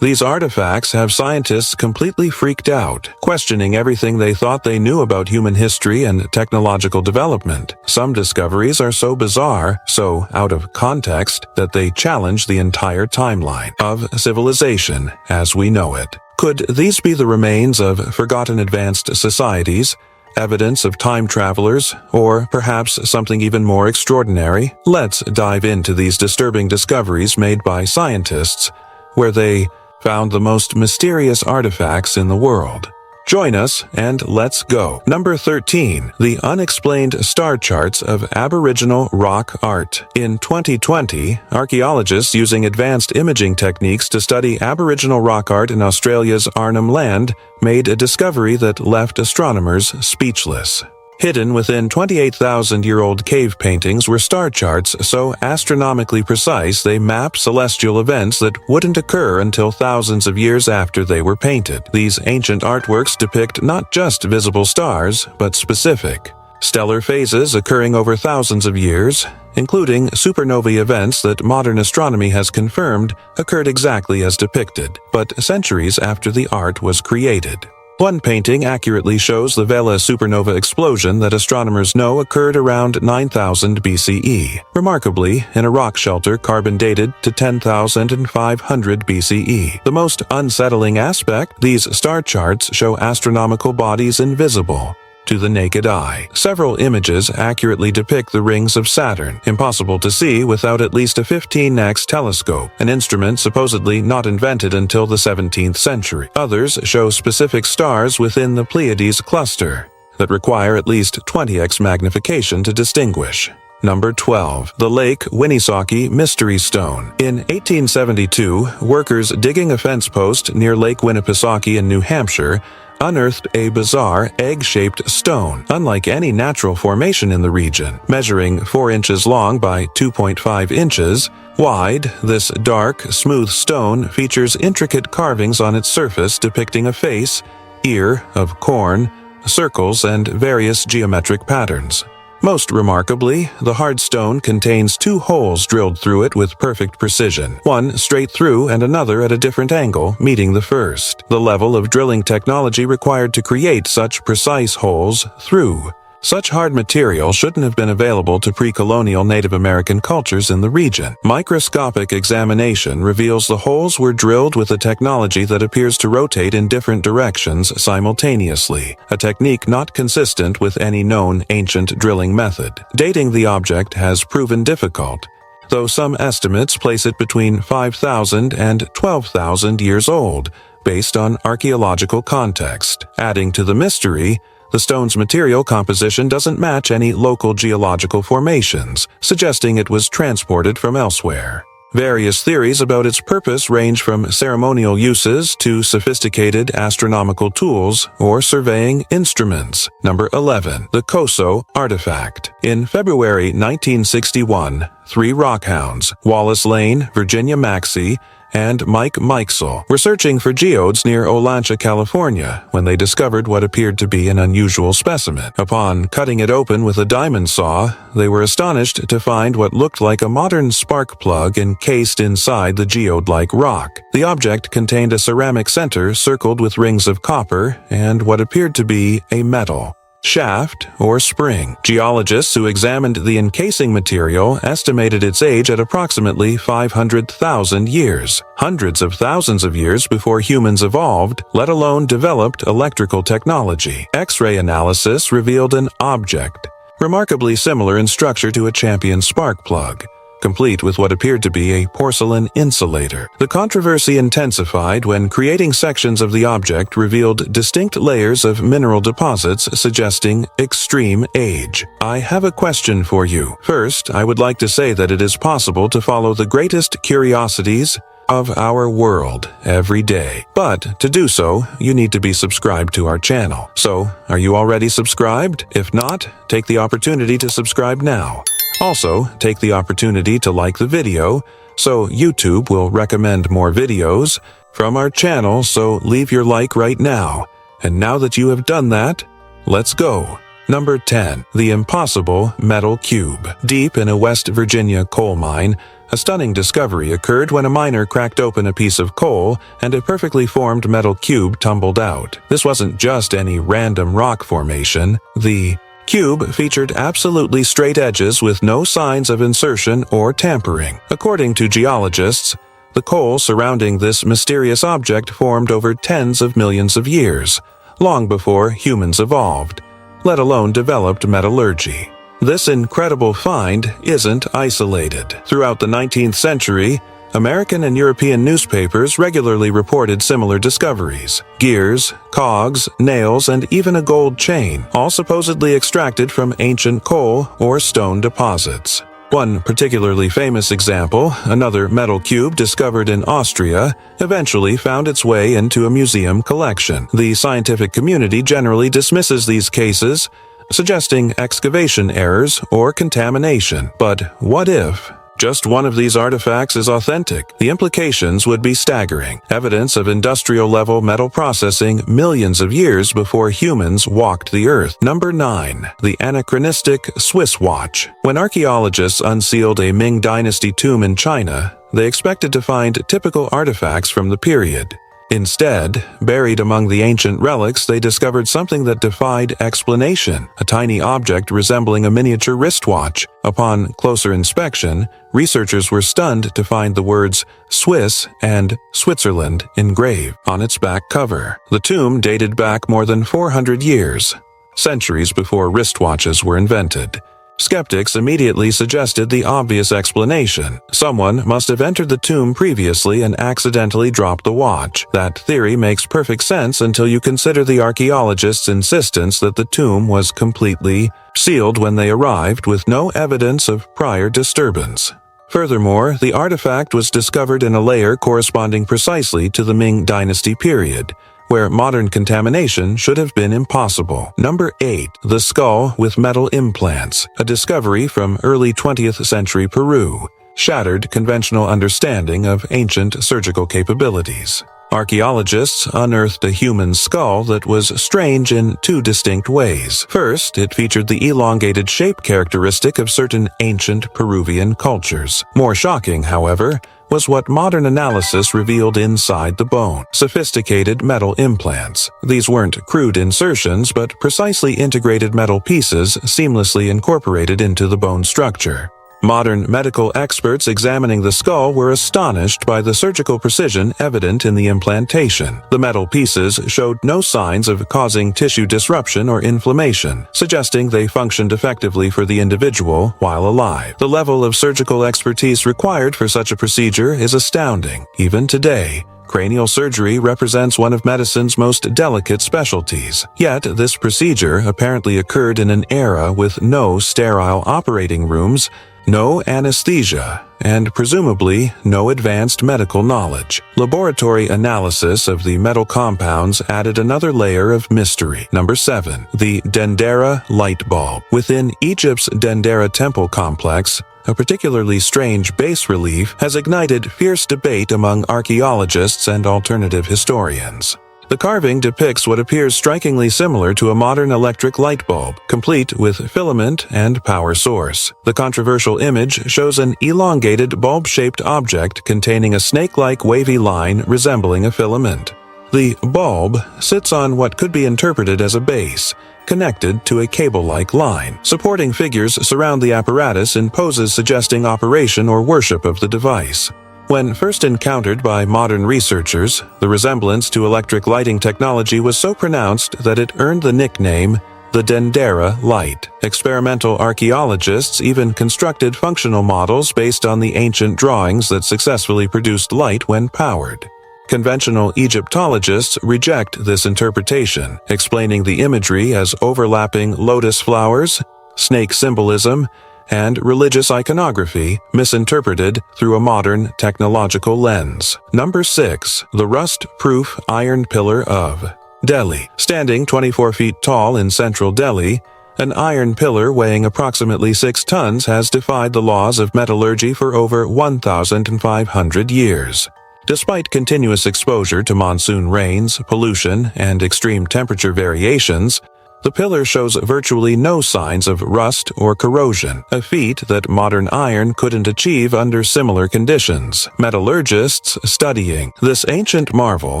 These artifacts have scientists completely freaked out, questioning everything they thought they knew about human history and technological development. Some discoveries are so bizarre, so out of context, that they challenge the entire timeline of civilization as we know it. Could these be the remains of forgotten advanced societies, evidence of time travelers, or perhaps something even more extraordinary? Let's dive into these disturbing discoveries made by scientists, where they found the most mysterious artifacts in the world. Join us and let's go. Number 13. The unexplained star charts of Aboriginal rock art. In 2020, archaeologists using advanced imaging techniques to study Aboriginal rock art in Australia's Arnhem Land made a discovery that left astronomers speechless. Hidden within 28,000-year-old cave paintings were star charts so astronomically precise they map celestial events that wouldn't occur until thousands of years after they were painted. These ancient artworks depict not just visible stars, but specific stellar phases occurring over thousands of years, including supernovae events that modern astronomy has confirmed occurred exactly as depicted, but centuries after the art was created. One painting accurately shows the Vela supernova explosion that astronomers know occurred around 9000 BCE, remarkably in a rock shelter carbon-dated to 10,500 BCE. The most unsettling aspect, these star charts show astronomical bodies invisible to the naked eye. Several images accurately depict the rings of Saturn, impossible to see without at least a 15x telescope, an instrument supposedly not invented until the 17th century. Others show specific stars within the Pleiades cluster that require at least 20x magnification to distinguish. Number 12. The Lake Winnipesaukee Mystery Stone. In 1872, workers digging a fence post near Lake Winnipesaukee in New Hampshire unearthed a bizarre egg-shaped stone, unlike any natural formation in the region. Measuring 4 inches long by 2.5 inches wide, this dark, smooth stone features intricate carvings on its surface depicting a face, ear of corn, circles, and various geometric patterns. Most remarkably, the hard stone contains 2 holes drilled through it with perfect precision, one straight through and another at a different angle, meeting the first. The level of drilling technology required to create such precise holes through such hard material shouldn't have been available to pre-colonial Native American cultures in the region. Microscopic examination reveals the holes were drilled with a technology that appears to rotate in different directions simultaneously, a technique not consistent with any known ancient drilling method. Dating the object has proven difficult, though some estimates place it between 5,000 and 12,000 years old, based on archaeological context. Adding to the mystery, the stone's material composition doesn't match any local geological formations, suggesting it was transported from elsewhere. Various theories about its purpose range from ceremonial uses to sophisticated astronomical tools or surveying instruments. Number 11. The Coso Artifact. In February 1961, 3 rockhounds, Wallace Lane, Virginia Maxey, and Mike Mikesell were searching for geodes near Olancha, California, when they discovered what appeared to be an unusual specimen. Upon cutting it open with a diamond saw, they were astonished to find what looked like a modern spark plug encased inside the geode-like rock. The object contained a ceramic center circled with rings of copper and what appeared to be a metal shaft or spring. Geologists who examined the encasing material estimated its age at approximately 500,000 years, hundreds of thousands of years before humans evolved, let alone developed electrical technology. X-ray analysis revealed an object remarkably similar in structure to a champion spark plug, complete with what appeared to be a porcelain insulator. The controversy intensified when creating sections of the object revealed distinct layers of mineral deposits suggesting extreme age. I have a question for you. First, I would like to say that it is possible to follow the greatest curiosities of our world every day. But to do so, you need to be subscribed to our channel. So, are you already subscribed? If not, take the opportunity to subscribe now. Also, take the opportunity to like the video, so YouTube will recommend more videos from our channel, so leave your like right now. And now that you have done that, let's go. Number 10. The Impossible Metal Cube. Deep in a West Virginia coal mine, A stunning discovery occurred when a miner cracked open a piece of coal and a perfectly formed metal cube tumbled out. This wasn't just any random rock formation. The cube featured absolutely straight edges with no signs of insertion or tampering. According to geologists, the coal surrounding this mysterious object formed over tens of millions of years, long before humans evolved, let alone developed metallurgy. This incredible find isn't isolated. Throughout the 19th century, American and European newspapers regularly reported similar discoveries: gears, cogs, nails, and even a gold chain, all supposedly extracted from ancient coal or stone deposits. One particularly famous example, another metal cube discovered in Austria, eventually found its way into a museum collection. The scientific community generally dismisses these cases, suggesting excavation errors or contamination. But what if just one of these artifacts is authentic? The implications would be staggering. Evidence of industrial-level metal processing millions of years before humans walked the earth. Number 9. The anachronistic Swiss watch. When archaeologists unsealed a Ming Dynasty tomb in China, they expected to find typical artifacts from the period. Instead, buried among the ancient relics, they discovered something that defied explanation: a tiny object resembling a miniature wristwatch. Upon closer inspection, researchers were stunned to find the words Swiss and Switzerland engraved on its back cover. The tomb dated back more than 400 years, centuries before wristwatches were invented. Skeptics immediately suggested the obvious explanation: someone must have entered the tomb previously and accidentally dropped the watch. That theory makes perfect sense until you consider the archaeologists' insistence that the tomb was completely sealed when they arrived, with no evidence of prior disturbance. Furthermore, the artifact was discovered in a layer corresponding precisely to the Ming Dynasty period, where modern contamination should have been impossible. Number 8. The skull with metal implants. A discovery from early 20th century Peru shattered conventional understanding of ancient surgical capabilities. Archaeologists unearthed a human skull that was strange in two distinct ways. First, it featured the elongated shape characteristic of certain ancient Peruvian cultures. More shocking, however, was what modern analysis revealed inside the bone: sophisticated metal implants. These weren't crude insertions, but precisely integrated metal pieces seamlessly incorporated into the bone structure. Modern medical experts examining the skull were astonished by the surgical precision evident in the implantation. The metal pieces showed no signs of causing tissue disruption or inflammation, suggesting they functioned effectively for the individual while alive. The level of surgical expertise required for such a procedure is astounding. Even today, cranial surgery represents one of medicine's most delicate specialties. Yet, this procedure apparently occurred in an era with no sterile operating rooms, no anesthesia, and presumably no advanced medical knowledge. Laboratory analysis of the metal compounds added another layer of mystery. Number 7. The Dendera light bulb. Within Egypt's Dendera temple complex, a particularly strange bas relief has ignited fierce debate among archaeologists and alternative historians. The carving depicts what appears strikingly similar to a modern electric light bulb, complete with filament and power source. The controversial image shows an elongated bulb-shaped object containing a snake-like wavy line resembling a filament. The bulb sits on what could be interpreted as a base, connected to a cable-like line. Supporting figures surround the apparatus in poses suggesting operation or worship of the device. When first encountered by modern researchers, the resemblance to electric lighting technology was so pronounced that it earned the nickname the Dendera light. Experimental archaeologists even constructed functional models based on the ancient drawings that successfully produced light when powered. Conventional Egyptologists reject this interpretation, explaining the imagery as overlapping lotus flowers, snake symbolism, and religious iconography misinterpreted through a modern technological lens. Number 6. The rust-proof iron pillar of Delhi. Standing 24 feet tall in central Delhi, an iron pillar weighing approximately 6 tons has defied the laws of metallurgy for over 1,500 years. Despite continuous exposure to monsoon rains, pollution, and extreme temperature variations, The pillar shows virtually no signs of rust or corrosion, a feat that modern iron couldn't achieve under similar conditions. Metallurgists studying this ancient marvel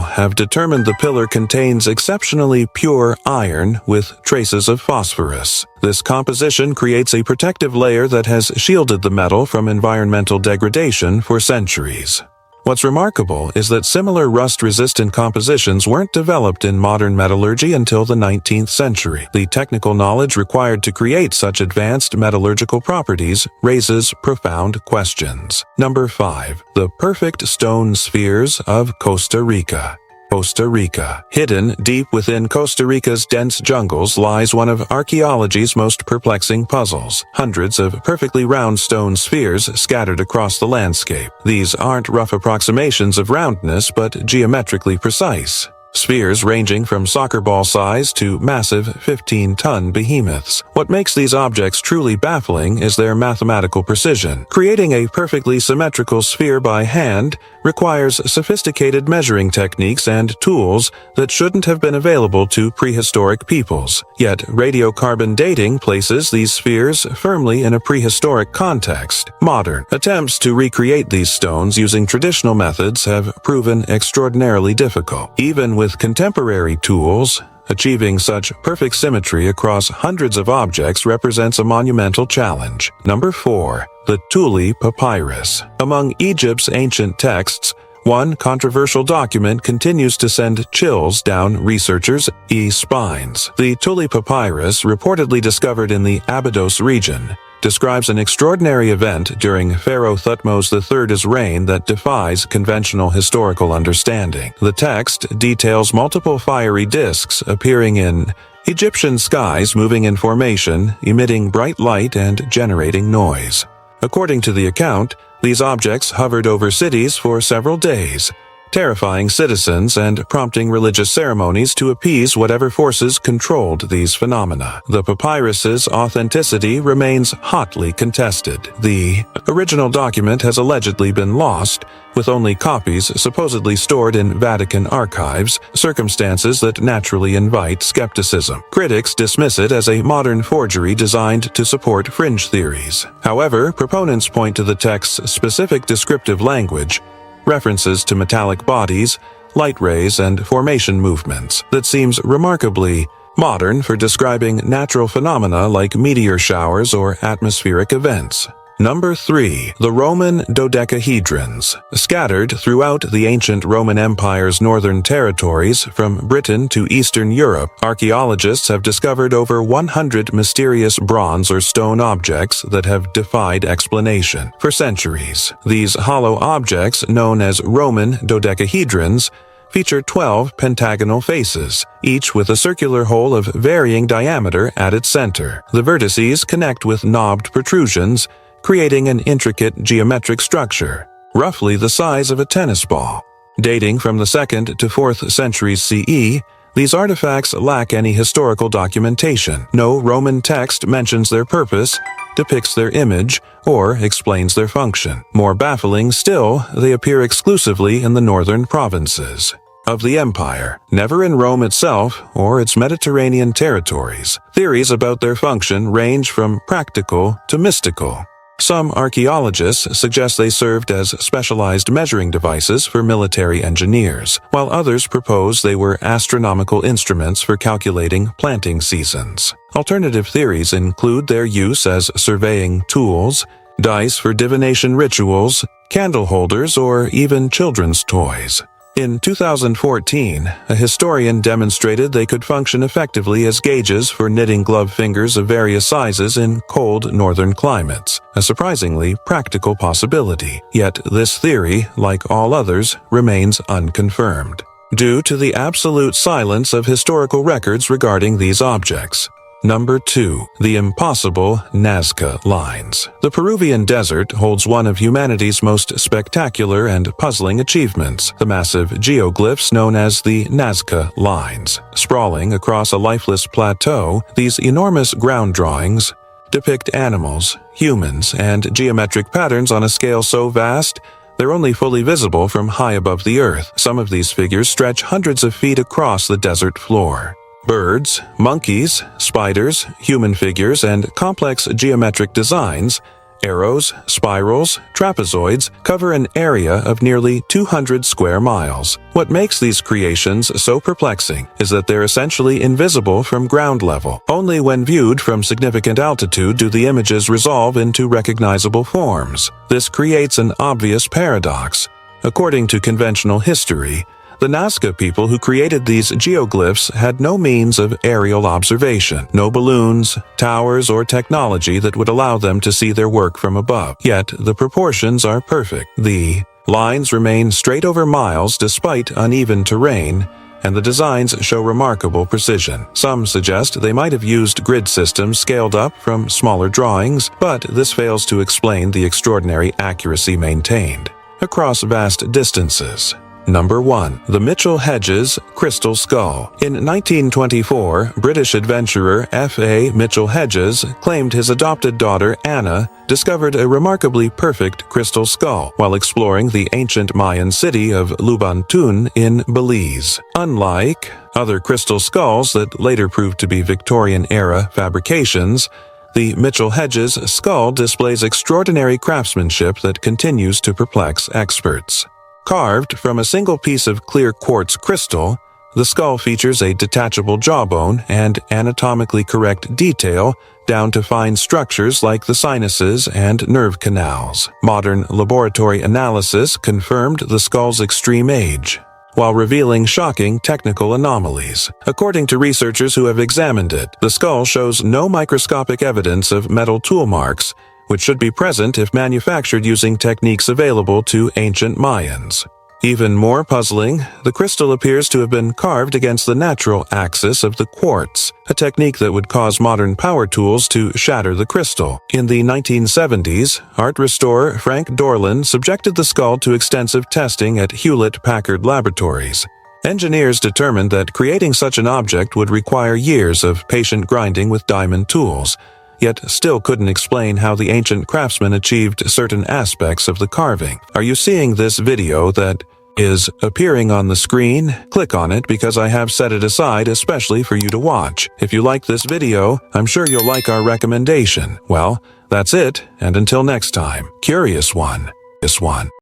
have determined the pillar contains exceptionally pure iron with traces of phosphorus. This composition creates a protective layer that has shielded the metal from environmental degradation for centuries. What's remarkable is that similar rust-resistant compositions weren't developed in modern metallurgy until the 19th century. The technical knowledge required to create such advanced metallurgical properties raises profound questions. Number 5. The perfect stone spheres of Costa Rica. Costa Rica. Hidden deep within Costa Rica's dense jungles lies one of archaeology's most perplexing puzzles. Hundreds of perfectly round stone spheres scattered across the landscape. These aren't rough approximations of roundness, but geometrically precise. Spheres ranging from soccer ball size to massive 15-ton behemoths. What makes these objects truly baffling is their mathematical precision. Creating a perfectly symmetrical sphere by hand requires sophisticated measuring techniques and tools that shouldn't have been available to prehistoric peoples. Yet radiocarbon dating places these spheres firmly in a prehistoric context. Modern attempts to recreate these stones using traditional methods have proven extraordinarily difficult. Even with contemporary tools, achieving such perfect symmetry across hundreds of objects represents a monumental challenge. Number 4. The Thule Papyrus. Among Egypt's ancient texts, one controversial document continues to send chills down researchers' spines. The Thule Papyrus, reportedly discovered in the Abydos region, describes an extraordinary event during Pharaoh Thutmose III's reign that defies conventional historical understanding. The text details multiple fiery discs appearing in Egyptian skies, moving in formation, emitting bright light and generating noise. According to the account, these objects hovered over cities for several days, terrifying citizens and prompting religious ceremonies to appease whatever forces controlled these phenomena. The papyrus's authenticity remains hotly contested. The original document has allegedly been lost, with only copies supposedly stored in Vatican archives, circumstances that naturally invite skepticism. Critics dismiss it as a modern forgery designed to support fringe theories. However, proponents point to the text's specific descriptive language, references to metallic bodies, light rays, and formation movements that seems remarkably modern for describing natural phenomena like meteor showers or atmospheric events. Number 3. The Roman dodecahedrons. Scattered throughout the ancient Roman Empire's northern territories, from Britain to Eastern Europe, archaeologists have discovered over 100 mysterious bronze or stone objects that have defied explanation. For centuries, these hollow objects, known as Roman dodecahedrons, feature 12 pentagonal faces, each with a circular hole of varying diameter at its center. The vertices connect with knobbed protrusions, creating an intricate geometric structure, roughly the size of a tennis ball. Dating from the 2nd to 4th centuries CE, these artifacts lack any historical documentation. No Roman text mentions their purpose, depicts their image, or explains their function. More baffling still, they appear exclusively in the northern provinces of the empire, never in Rome itself or its Mediterranean territories. Theories about their function range from practical to mystical. Some archaeologists suggest they served as specialized measuring devices for military engineers, while others propose they were astronomical instruments for calculating planting seasons. Alternative theories include their use as surveying tools, dice for divination rituals, candle holders, or even children's toys. In 2014, a historian demonstrated they could function effectively as gauges for knitting glove fingers of various sizes in cold northern climates, a surprisingly practical possibility. Yet this theory, like all others, remains unconfirmed, due to the absolute silence of historical records regarding these objects. Number 2. The impossible Nazca Lines. The Peruvian desert holds one of humanity's most spectacular and puzzling achievements, the massive geoglyphs known as the Nazca Lines. Sprawling across a lifeless plateau, these enormous ground drawings depict animals, humans, and geometric patterns on a scale so vast they're only fully visible from high above the earth. Some of these figures stretch hundreds of feet across the desert floor. Birds, monkeys, spiders, human figures, and complex geometric designs, arrows, spirals, trapezoids cover an area of nearly 200 square miles. What makes these creations so perplexing is that they're essentially invisible from ground level. Only when viewed from significant altitude do the images resolve into recognizable forms. This creates an obvious paradox. According to conventional history, the Nazca people who created these geoglyphs had no means of aerial observation, no balloons, towers, or technology that would allow them to see their work from above. Yet, the proportions are perfect. The lines remain straight over miles despite uneven terrain, and the designs show remarkable precision. Some suggest they might have used grid systems scaled up from smaller drawings, but this fails to explain the extraordinary accuracy maintained across vast distances. Number 1. The Mitchell-Hedges Crystal Skull. In 1924, British adventurer F.A. Mitchell-Hedges claimed his adopted daughter Anna discovered a remarkably perfect crystal skull while exploring the ancient Mayan city of Lubantun in Belize. Unlike other crystal skulls that later proved to be Victorian-era fabrications, the Mitchell-Hedges skull displays extraordinary craftsmanship that continues to perplex experts. Carved from a single piece of clear quartz crystal, the skull features a detachable jawbone and anatomically correct detail down to fine structures like the sinuses and nerve canals. Modern laboratory analysis confirmed the skull's extreme age, while revealing shocking technical anomalies. According to researchers who have examined it, the skull shows no microscopic evidence of metal tool marks, which should be present if manufactured using techniques available to ancient Mayans. Even more puzzling, the crystal appears to have been carved against the natural axis of the quartz, a technique that would cause modern power tools to shatter the crystal. In the 1970s, art restorer Frank Dorland subjected the skull to extensive testing at Hewlett-Packard Laboratories. Engineers determined that creating such an object would require years of patient grinding with diamond tools, yet still couldn't explain how the ancient craftsmen achieved certain aspects of the carving. Are you seeing this video that is appearing on the screen? Click on it because I have set it aside especially for you to watch. If you like this video, I'm sure you'll like our recommendation. Well, that's it, and until next time, Curious One.